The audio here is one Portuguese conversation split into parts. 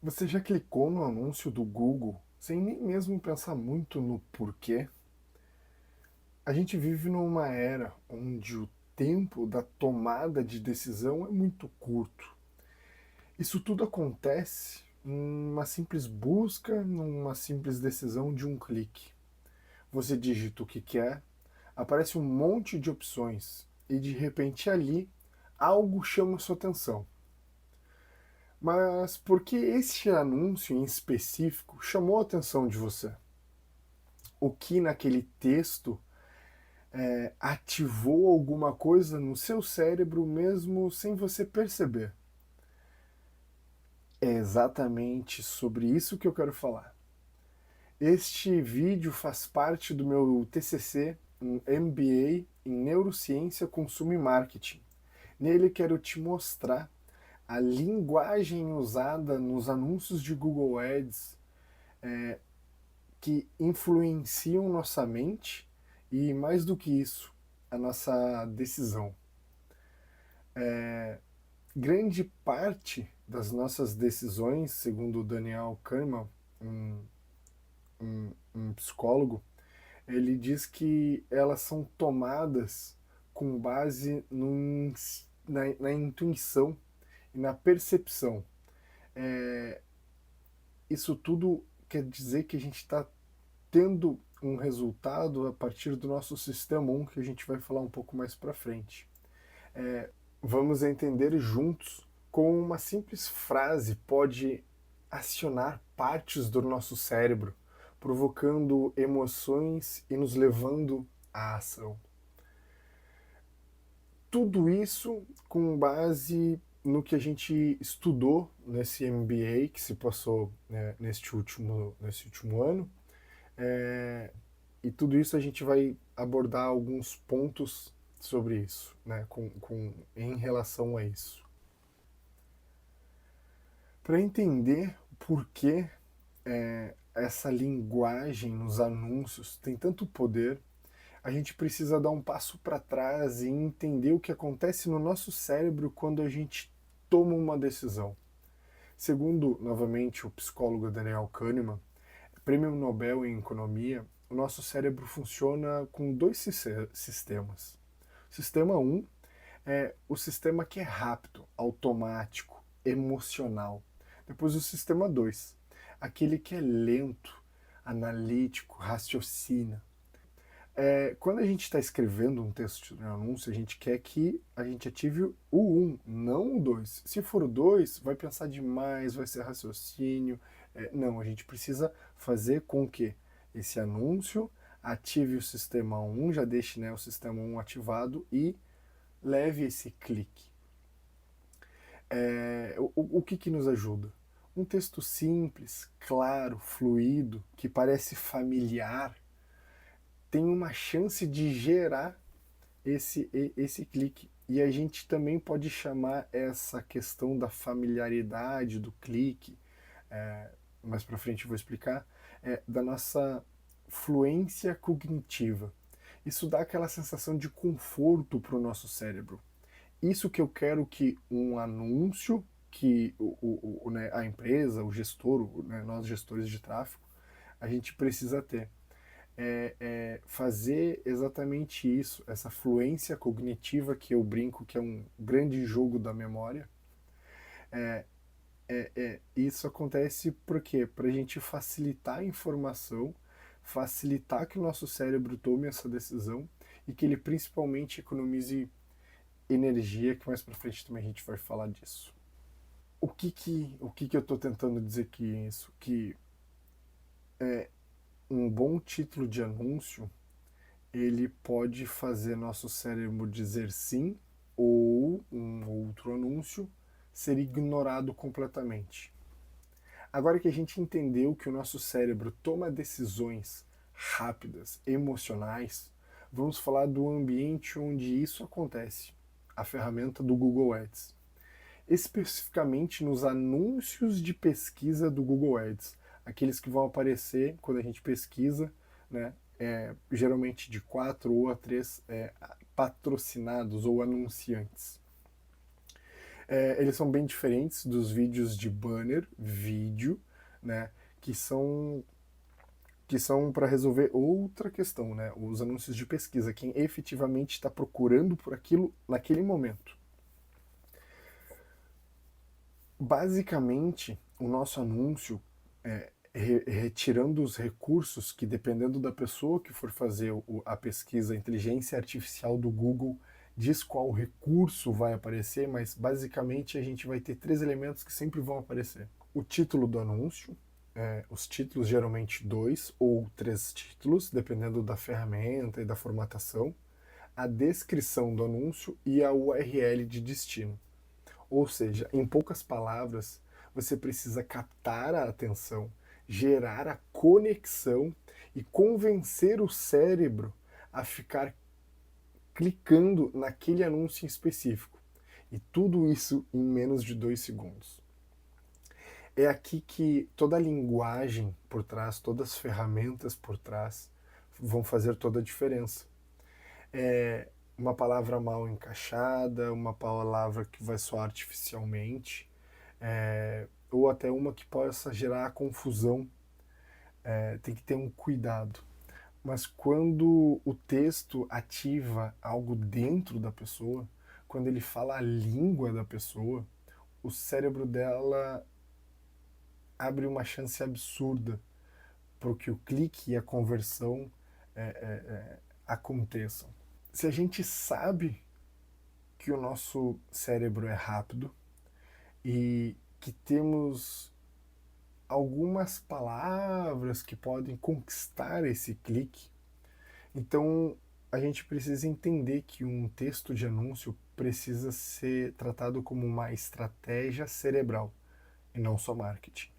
Você já clicou no anúncio do Google sem nem mesmo pensar muito no porquê? A gente vive numa era onde o tempo da tomada de decisão é muito curto. Isso tudo acontece numa simples busca, numa simples decisão de um clique. Você digita o que quer, aparece um monte de opções e de repente ali algo chama sua atenção. Mas por que este anúncio em específico chamou a atenção de você? O que naquele texto ativou alguma coisa no seu cérebro mesmo sem você perceber? É exatamente sobre isso que eu quero falar. Este vídeo faz parte do meu TCC, um MBA em Neurociência, Consumo e Marketing. Nele quero te mostrar a linguagem usada nos anúncios de Google Ads que influenciam nossa mente e, mais do que isso, a nossa decisão. Grande parte das nossas decisões, segundo o Daniel Kahneman, um psicólogo, ele diz que elas são tomadas com base na intuição e na percepção. Isso tudo quer dizer que a gente está tendo um resultado a partir do nosso sistema 1, que a gente vai falar um pouco mais para frente. Vamos entender juntos como uma simples frase pode acionar partes do nosso cérebro, provocando emoções e nos levando à ação. Tudo isso com base no que a gente estudou nesse MBA que se passou, né, neste último ano. E tudo isso a gente vai abordar alguns pontos sobre isso, né, em relação a isso. Para entender por que essa linguagem nos anúncios tem tanto poder, a gente precisa dar um passo para trás e entender o que acontece no nosso cérebro quando a gente toma uma decisão. Segundo, novamente, o psicólogo Daniel Kahneman, prêmio Nobel em Economia, o nosso cérebro funciona com dois sistemas. O sistema 1 é o sistema que é rápido, automático, emocional. Depois o sistema 2, aquele que é lento, analítico, raciocina. Quando a gente está escrevendo um texto de anúncio, a gente quer que a gente ative o 1, não o 2. Se for o 2, vai pensar demais, vai ser raciocínio. Não, a gente precisa fazer com que esse anúncio ative o sistema 1, já deixe, né, o sistema 1 ativado e leve esse clique. O que nos ajuda? Um texto simples, claro, fluido, que parece familiar, tem uma chance de gerar esse clique. E a gente também pode chamar essa questão da familiaridade do clique, mais para frente eu vou explicar, da nossa fluência cognitiva. Isso dá aquela sensação de conforto para o nosso cérebro. Isso que eu quero que um anúncio, que né, a empresa, o gestor, né, nós gestores de tráfego, a gente precisa ter. Fazer exatamente isso, essa fluência cognitiva que eu brinco que é um grande jogo da memória. Isso acontece por quê? Para a gente facilitar a informação, facilitar que o nosso cérebro tome essa decisão e que ele principalmente economize energia, que mais para frente também a gente vai falar disso. O que eu estou tentando dizer que isso? Que um bom título de anúncio ele pode fazer nosso cérebro dizer sim ou um outro anúncio ser ignorado completamente. Agora que a gente entendeu que o nosso cérebro toma decisões rápidas, emocionais, vamos falar do ambiente onde isso acontece, a ferramenta do Google Ads. Especificamente nos anúncios de pesquisa do Google Ads, aqueles que vão aparecer quando a gente pesquisa, né, geralmente de 4 ou a 3 patrocinados ou anunciantes. Eles são bem diferentes dos vídeos de banner, vídeo, né? Que são para resolver outra questão, né? Os anúncios de pesquisa, quem efetivamente está procurando por aquilo naquele momento. Basicamente, o nosso anúncio, retirando os recursos que, dependendo da pessoa que for fazer a pesquisa, a inteligência artificial do Google diz qual recurso vai aparecer, mas basicamente a gente vai ter 3 elementos que sempre vão aparecer. O título do anúncio, os títulos geralmente 2 ou 3 títulos, dependendo da ferramenta e da formatação, a descrição do anúncio e a URL de destino. Ou seja, em poucas palavras, você precisa captar a atenção, gerar a conexão e convencer o cérebro a ficar clicando naquele anúncio em específico. E tudo isso em menos de 2 segundos. É aqui que toda a linguagem por trás, todas as ferramentas por trás vão fazer toda a diferença. Uma palavra mal encaixada, uma palavra que vai soar artificialmente, ou até uma que possa gerar confusão. Tem que ter um cuidado. Mas quando o texto ativa algo dentro da pessoa, quando ele fala a língua da pessoa, o cérebro dela abre uma chance absurda para que o clique e a conversão aconteçam. Se a gente sabe que o nosso cérebro é rápido e que temos algumas palavras que podem conquistar esse clique, então a gente precisa entender que um texto de anúncio precisa ser tratado como uma estratégia cerebral e não só marketing.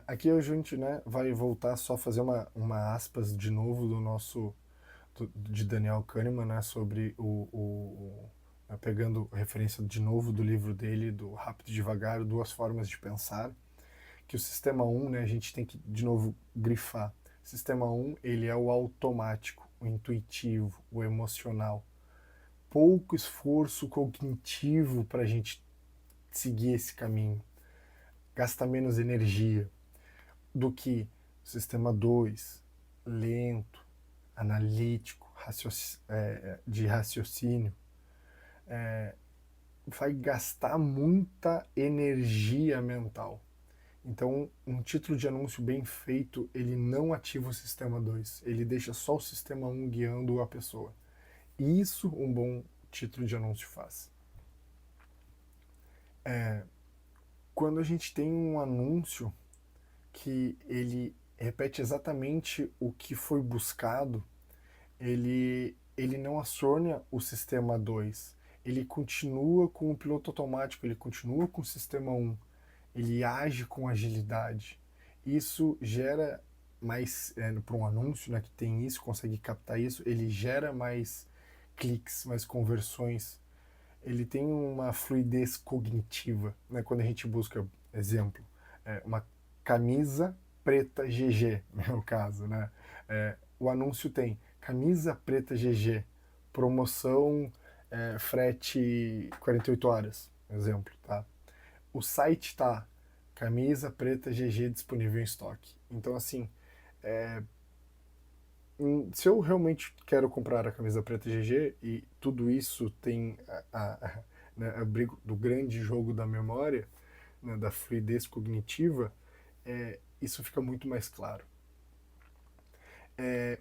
Aqui a gente, né, vai voltar só a fazer uma aspas de novo do nosso de Daniel Kahneman, né, sobre pegando referência de novo do livro dele, do Rápido e Devagar, Duas Formas de Pensar, que o sistema 1, né, a gente tem que de novo grifar. Sistema 1, ele é o automático, o intuitivo, o emocional. Pouco esforço cognitivo para a gente seguir esse caminho. Gasta menos energia do que o sistema 2, lento, analítico, de raciocínio, vai gastar muita energia mental. Então, um título de anúncio bem feito, ele não ativa o sistema 2, ele deixa só o sistema 1 guiando a pessoa. Isso um bom título de anúncio faz. Quando a gente tem um anúncio que ele repete exatamente o que foi buscado, ele não aciona o sistema 2, ele continua com o piloto automático, ele continua com o sistema 1, ele age com agilidade. Isso gera mais, para um anúncio, né, que tem isso, consegue captar isso, ele gera mais cliques, mais conversões, ele tem uma fluidez cognitiva, né, quando a gente busca, exemplo, uma camisa preta GG, no caso, né, o anúncio tem camisa preta GG, promoção, frete 48 horas, exemplo, tá? O site tá camisa preta GG disponível em estoque. Então, assim, se eu realmente quero comprar a camisa preta GG e tudo isso tem né, abrigo do grande jogo da memória, né, da fluidez cognitiva, isso fica muito mais claro.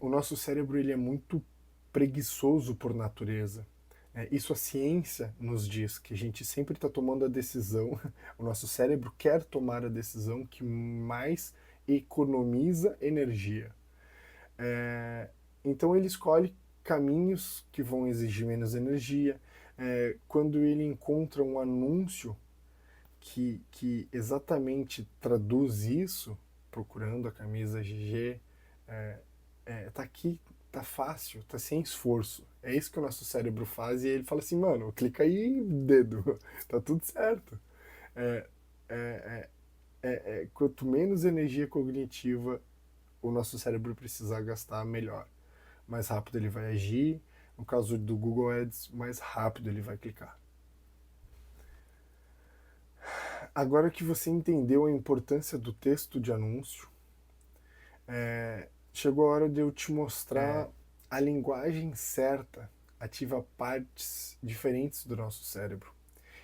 O nosso cérebro ele é muito preguiçoso por natureza. Isso a ciência nos diz, que a gente sempre está tomando a decisão, o nosso cérebro quer tomar a decisão que mais economiza energia. Então ele escolhe caminhos que vão exigir menos energia. Quando ele encontra um anúncio que exatamente traduz isso, procurando a camisa GG, tá aqui, tá fácil, tá sem esforço. É isso que o nosso cérebro faz e ele fala assim, mano, clica aí, dedo, tá tudo certo. Quanto menos energia cognitiva o nosso cérebro precisar gastar, melhor. Mais rápido ele vai agir. No caso do Google Ads, mais rápido ele vai clicar. Agora que você entendeu a importância do texto de anúncio, chegou a hora de eu te mostrar a linguagem certa ativa partes diferentes do nosso cérebro.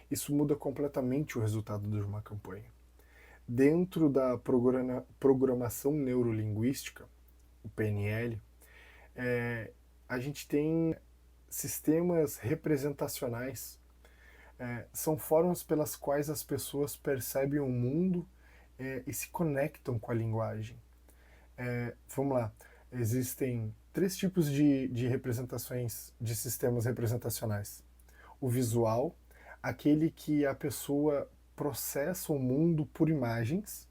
Isso muda completamente o resultado de uma campanha. Dentro da programação neurolinguística, o PNL, a gente tem sistemas representacionais. São formas pelas quais as pessoas percebem o mundo e se conectam com a linguagem. Vamos lá, existem três tipos de representações, de sistemas representacionais. O visual, aquele que a pessoa processa o mundo por imagens.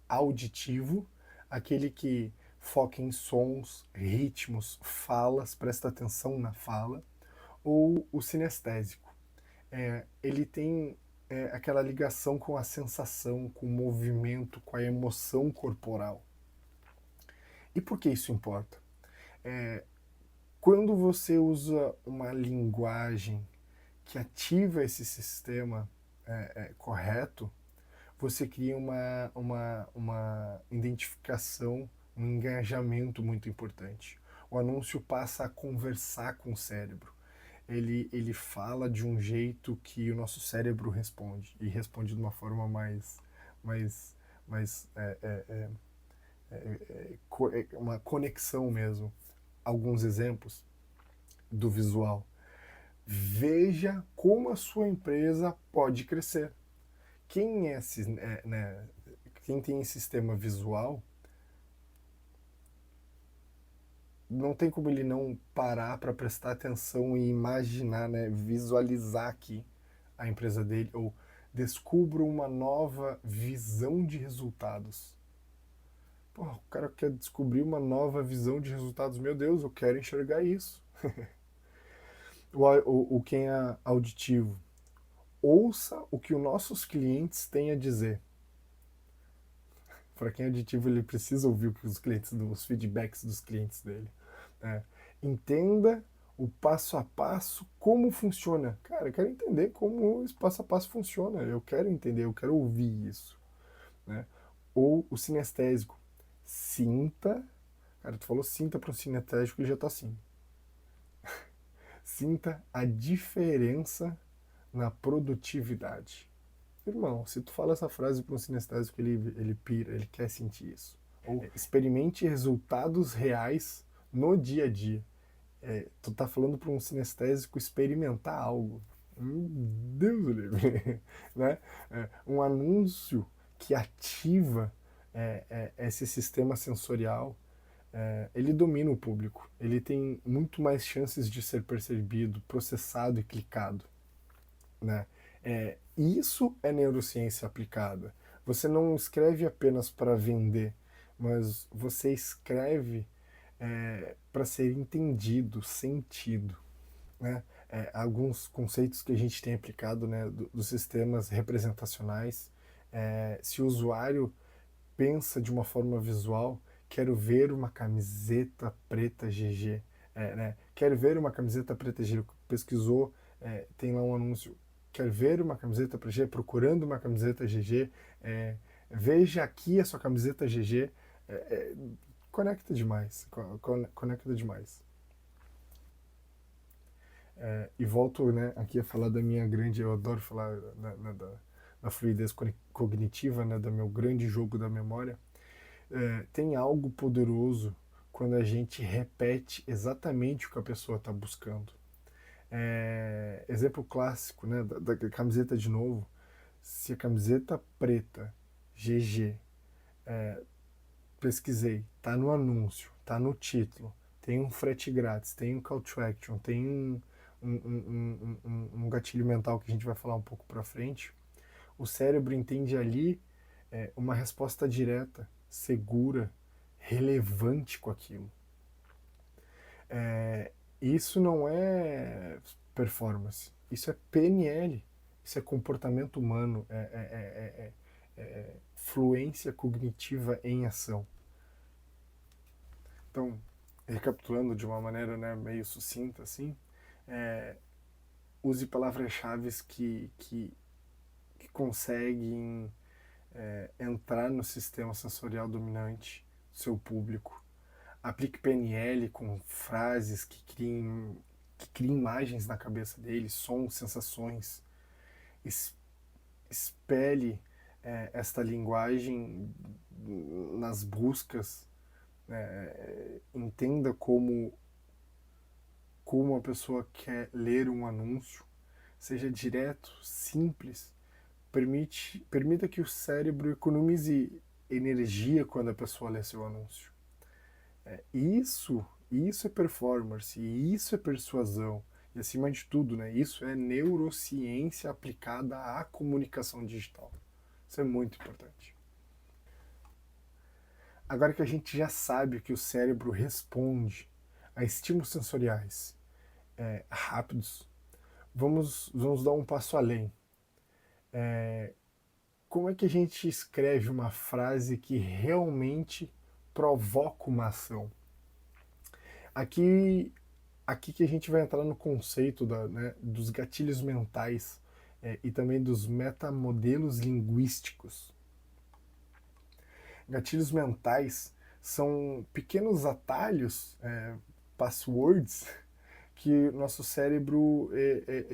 Auditivo, aquele que foca em sons, ritmos, falas, presta atenção na fala. Ou o sinestésico. Ele tem aquela ligação com a sensação, com o movimento, com a emoção corporal. E por que isso importa? Quando você usa uma linguagem que ativa esse sistema correto, você cria uma identificação, um engajamento muito importante. O anúncio passa a conversar com o cérebro. Ele fala de um jeito que o nosso cérebro responde, e responde de uma forma mais uma conexão mesmo. Alguns exemplos do visual. Veja como a sua empresa pode crescer. Quem tem esse sistema visual, não tem como ele não parar para prestar atenção e imaginar, visualizar aqui a empresa dele, ou descubra uma nova visão de resultados. Pô, o cara quer descobrir uma nova visão de resultados. Meu Deus, eu quero enxergar isso. Quem é auditivo, ouça o que os nossos clientes têm a dizer. Para quem é auditivo, ele precisa ouvir o que os feedbacks dos clientes dele. Entenda o passo a passo, como funciona. Cara, eu quero entender como esse passo a passo funciona. Eu quero entender, eu quero ouvir isso. Ou o sinestésico. Sinta. Cara, tu falou sinta para o sinestésico e já tá assim. Sinta a diferença na produtividade. Irmão, se tu fala essa frase para um sinestésico, ele pira, ele quer sentir isso. Ou experimente resultados reais no dia a dia. Tu tá falando para um sinestésico experimentar algo. Deus do livre. Né? Um anúncio que ativa esse sistema sensorial, ele domina o público. Ele tem muito mais chances de ser percebido, processado e clicado. Né? Isso é neurociência aplicada. Você não escreve apenas para vender, mas você escreve para ser entendido, sentido. Né? Alguns conceitos que a gente tem aplicado, né, dos sistemas representacionais. Se o usuário pensa de uma forma visual, quero ver uma camiseta preta GG. Quero ver uma camiseta preta GG. Pesquisou, tem lá um anúncio. Quer ver uma camiseta preta GG? Procurando uma camiseta GG. Veja aqui a sua camiseta GG. Conecta demais. Conecta demais. E volto, aqui a falar da minha grande... Eu adoro falar da fluidez cognitiva, do meu grande jogo da memória. Tem algo poderoso quando a gente repete exatamente o que a pessoa está buscando. Exemplo clássico, da camiseta de novo. Se a camiseta preta, GG, pesquisei, tá no anúncio, tá no título, tem um frete grátis, tem um call to action, tem um gatilho mental que a gente vai falar um pouco para frente, o cérebro entende ali uma resposta direta, segura, relevante com aquilo. Isso não é performance, isso é PNL, isso é comportamento humano, fluência cognitiva em ação. Então, recapitulando de uma maneira meio sucinta assim, use palavras-chave que conseguem entrar no sistema sensorial dominante do seu público. Aplique PNL com frases que criem imagens na cabeça deles, sons, sensações. Espelhe esta linguagem nas buscas. Entenda como a pessoa quer ler um anúncio. Seja direto, simples. Permita que o cérebro economize energia quando a pessoa lê seu anúncio. Isso é performance, isso é persuasão. E acima de tudo, né, isso é neurociência aplicada à comunicação digital. Isso é muito importante. Agora que a gente já sabe que o cérebro responde a estímulos sensoriais rápidos, vamos dar um passo além. Como é que a gente escreve uma frase que realmente provoca uma ação? Aqui que a gente vai entrar no conceito dos gatilhos mentais e também dos metamodelos linguísticos. Gatilhos mentais são pequenos atalhos, passwords, que nosso cérebro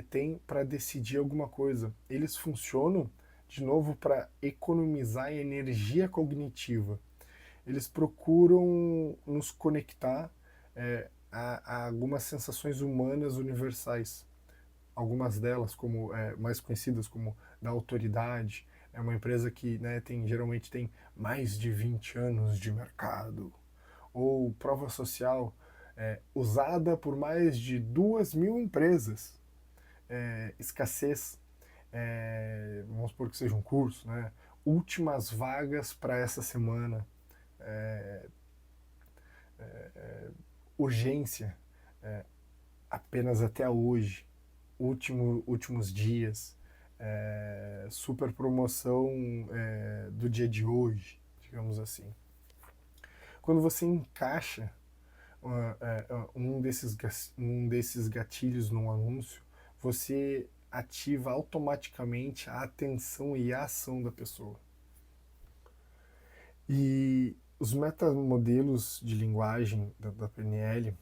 tem para decidir alguma coisa. Eles funcionam, de novo, para economizar energia cognitiva. Eles procuram nos conectar a algumas sensações humanas universais. Algumas delas, como mais conhecidas como da autoridade. É uma empresa que geralmente tem mais de 20 anos de mercado. Ou prova social, usada por mais de 2.000 empresas. Escassez, vamos supor que seja um curso, né? Últimas vagas para essa semana. Urgência, apenas até hoje. Últimos dias, super promoção do dia de hoje, digamos assim. Quando você encaixa um desses gatilhos num anúncio, você ativa automaticamente a atenção e a ação da pessoa. E os metamodelos de linguagem da PNL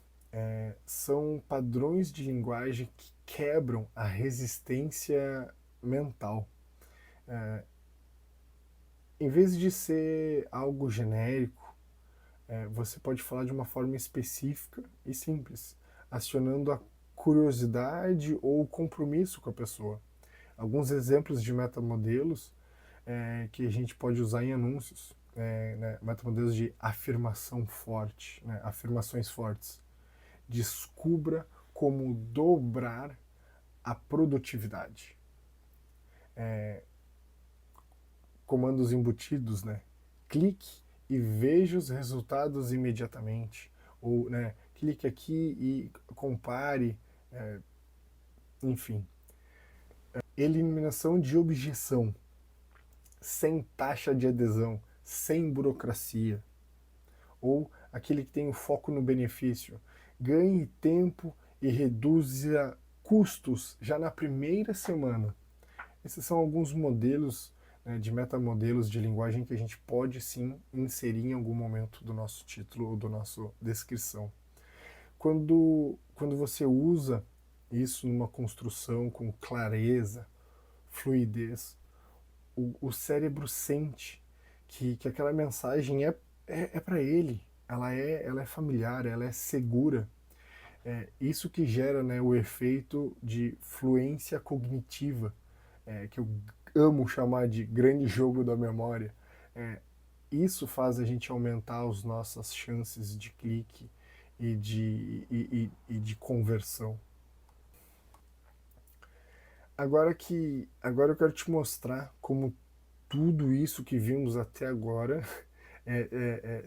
são padrões de linguagem que quebram a resistência mental. Em vez de ser algo genérico, você pode falar de uma forma específica e simples, acionando a curiosidade ou o compromisso com a pessoa. Alguns exemplos de metamodelos que a gente pode usar em anúncios, metamodelos de afirmação forte, afirmações fortes. Descubra como dobrar a produtividade. Comandos embutidos, clique e veja os resultados imediatamente. Ou clique aqui e compare, enfim. Eliminação de objeção, sem taxa de adesão, sem burocracia. Ou aquele que tem o foco no benefício. Ganhe tempo e reduza custos já na primeira semana. Esses são alguns modelos de metamodelos de linguagem que a gente pode sim inserir em algum momento do nosso título ou da nossa descrição. Quando você usa isso numa construção com clareza, fluidez, o cérebro sente que aquela mensagem é para ele, ela é familiar, ela é segura. Isso que gera o efeito de fluência cognitiva, que eu amo chamar de grande jogo da memória. Isso faz a gente aumentar as nossas chances de clique e de conversão. Agora eu quero te mostrar como tudo isso que vimos até agora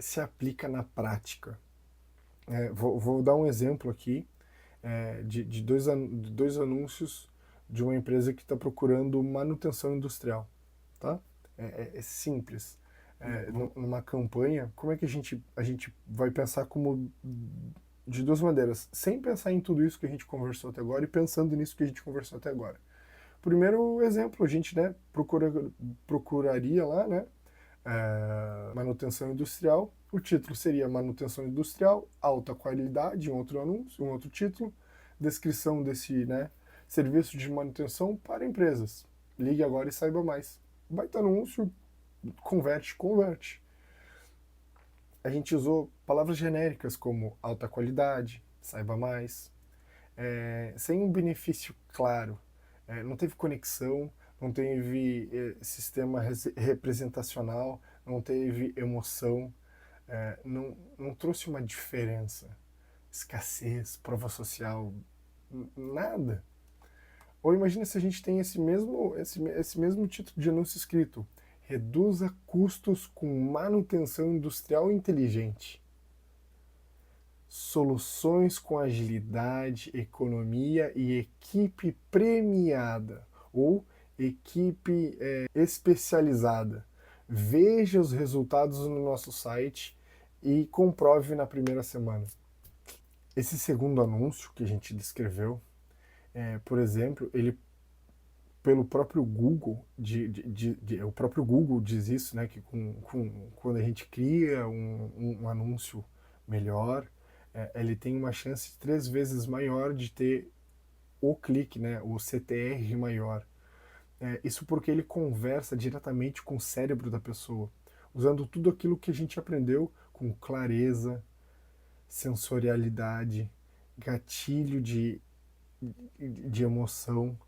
se aplica na prática. Vou dar um exemplo aqui de dois anúncios de uma empresa que está procurando manutenção industrial. Tá? É simples. Numa campanha, como é que a gente vai pensar como de duas maneiras, sem pensar em tudo isso que a gente conversou até agora e pensando nisso que a gente conversou até agora. Primeiro exemplo, a gente, né, procuraria lá, né, manutenção industrial. O título seria manutenção industrial, alta qualidade, um outro anúncio, um outro título, descrição desse, né, serviço de manutenção para empresas. Ligue agora e saiba mais. Baita anúncio, converte. A gente usou palavras genéricas como alta qualidade, saiba mais, sem um benefício claro. Não teve conexão, não teve sistema representacional, não teve emoção, não trouxe uma diferença. Escassez, prova social, nada. Ou imagina se a gente tem esse mesmo título de anúncio escrito: reduza custos com manutenção industrial inteligente. Soluções com agilidade, economia e equipe premiada ou equipe especializada. Veja os resultados no nosso site e comprove na primeira semana. Esse segundo anúncio que a gente descreveu, por exemplo, ele pelo próprio Google, o próprio Google diz isso, né, que quando a gente cria um anúncio melhor, ele tem uma chance 3 vezes maior de ter o clique, né, o CTR maior. Isso porque ele conversa diretamente com o cérebro da pessoa, usando tudo aquilo que a gente aprendeu com clareza, sensorialidade, gatilho de emoção,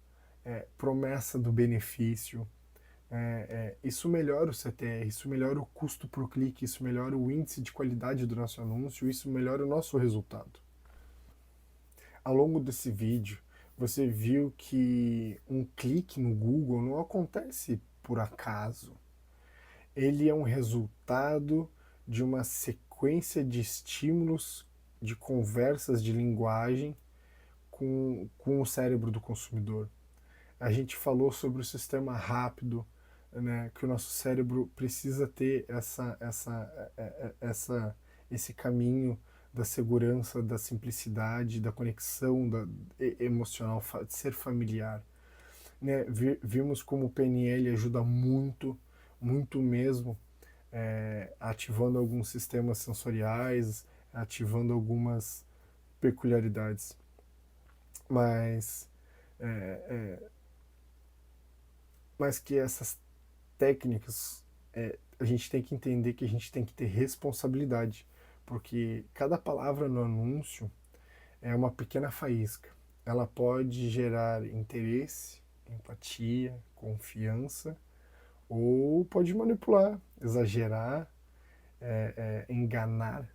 promessa do benefício. Isso melhora o CTR, isso melhora o custo por clique, isso melhora o índice de qualidade do nosso anúncio, isso melhora o nosso resultado. Ao longo desse vídeo, você viu que um clique no Google não acontece por acaso. Ele é um resultado de uma sequência de estímulos, de conversas de linguagem com o cérebro do consumidor. A gente falou sobre o sistema rápido, né, que o nosso cérebro precisa ter esse caminho da segurança, da simplicidade, da conexão emocional, de ser familiar. Né? Vimos como o PNL ajuda muito, muito mesmo, ativando alguns sistemas sensoriais, ativando algumas peculiaridades. Mas que essas técnicas, a gente tem que entender que a gente tem que ter responsabilidade, porque cada palavra no anúncio é uma pequena faísca. Ela pode gerar interesse, empatia, confiança, ou pode manipular, exagerar, enganar,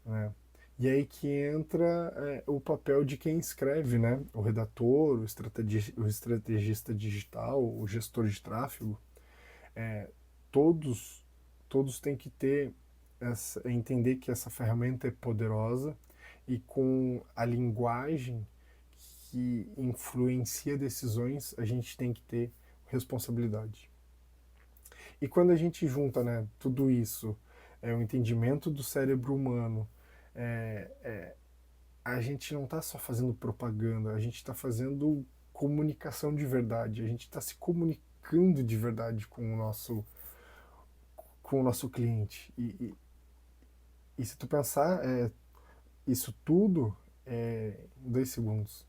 né? E aí que entra o papel de quem escreve, né? O redator, o estrategista digital, o gestor de tráfego. Todos, todos têm que ter entender que essa ferramenta é poderosa e com a linguagem que influencia decisões, a gente tem que ter responsabilidade. E quando a gente junta, né, tudo isso, o entendimento do cérebro humano, a gente não está só fazendo propaganda, a gente está fazendo comunicação de verdade, a gente está se comunicando de verdade com o nosso cliente. E se tu pensar, isso tudo em 2 segundos.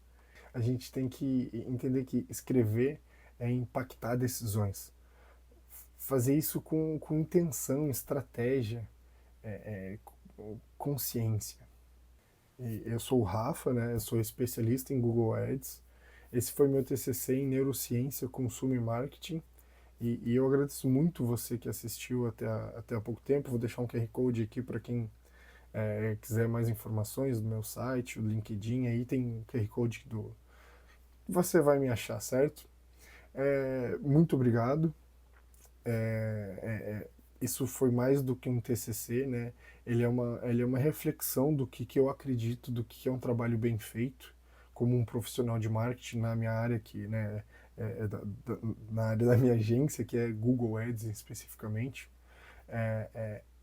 A gente tem que entender que escrever é impactar decisões. Fazer isso com intenção, estratégia, consciência. E eu sou o Rafa, né? Eu sou especialista em Google Ads. Esse foi meu TCC em Neurociência, Consumo e Marketing. E eu agradeço muito você que assistiu até há pouco tempo. Vou deixar um QR Code aqui para quem quiser mais informações do meu site, o LinkedIn. Aí tem QR Code você vai me achar, certo? Muito obrigado. Isso foi mais do que um TCC, né? Ele é uma reflexão do que eu acredito, do que é um trabalho bem feito, como um profissional de marketing na minha área, que, né, na área da minha agência, que é Google Ads especificamente,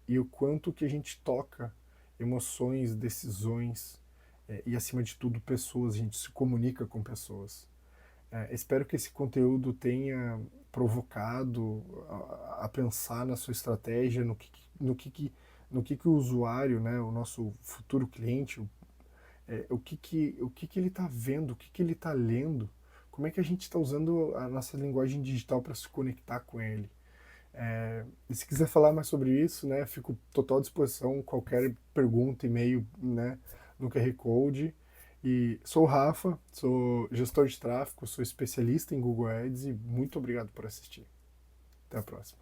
e o quanto que a gente toca emoções, decisões, e acima de tudo pessoas, a gente se comunica com pessoas. Espero que esse conteúdo tenha provocado a pensar na sua estratégia, no que o usuário, né, o nosso futuro cliente, o que ele está vendo, o que ele está lendo, como é que a gente está usando a nossa linguagem digital para se conectar com ele. E se quiser falar mais sobre isso, né, fico total à disposição, qualquer pergunta, e-mail, né, no QR Code. E sou o Rafa, sou gestor de tráfego, sou especialista em Google Ads e muito obrigado por assistir. Até a próxima.